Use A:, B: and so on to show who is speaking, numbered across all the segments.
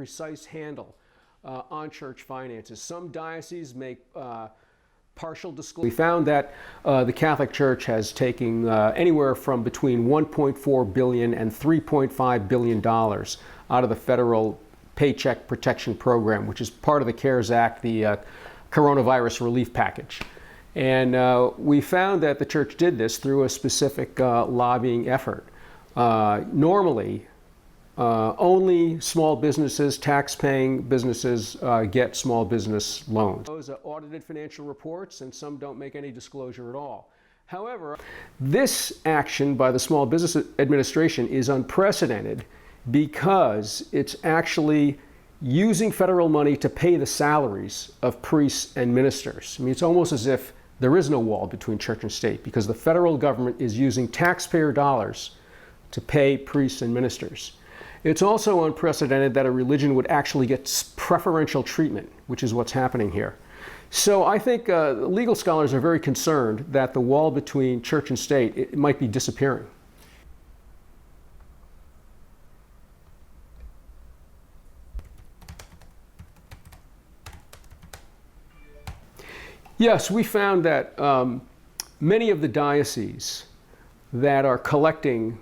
A: precise handle on church finances. Some dioceses make partial disclosure. We found that the Catholic Church has taken anywhere from between $1.4 billion and $3.5 billion out of the federal Paycheck Protection Program, which is part of the CARES Act, the coronavirus relief package. And we found that the church did this through a specific lobbying effort. Normally, only small businesses, tax-paying businesses get small business loans. Those are audited financial reports, and some don't make any disclosure at all. However, this action by the Small Business Administration is unprecedented because it's actually using federal money to pay the salaries of priests and ministers. I mean, it's almost as if there is no wall between church and state because the federal government is using taxpayer dollars to pay priests and ministers. It's also unprecedented that a religion would actually get preferential treatment, which is what's happening here. So I think legal scholars are very concerned that the wall between church and state it might be disappearing. Yes, we found that many of the dioceses that are collecting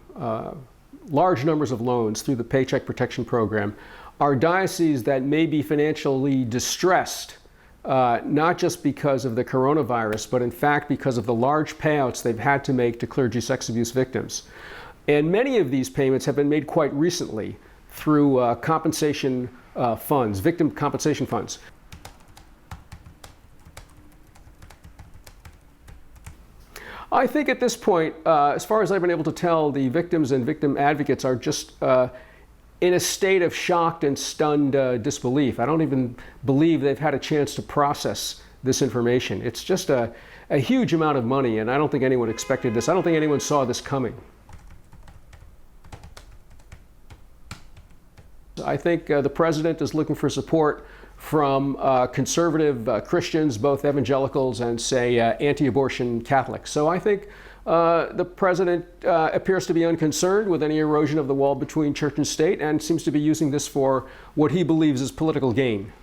A: large numbers of loans through the Paycheck Protection Program are dioceses that may be financially distressed, not just because of the coronavirus, but in fact because of the large payouts they've had to make to clergy sex abuse victims. And many of these payments have been made quite recently through compensation funds, victim compensation funds. I think at this point, as far as I've been able to tell, the victims and victim advocates are just in a state of shocked and stunned disbelief. I don't even believe they've had a chance to process this information. It's just a huge amount of money, and I don't think anyone expected this. I don't think anyone saw this coming. I think the president is looking for support from conservative Christians, both evangelicals and, say, anti-abortion Catholics. So I think the president appears to be unconcerned with any erosion of the wall between church and state and seems to be using this for what he believes is political gain.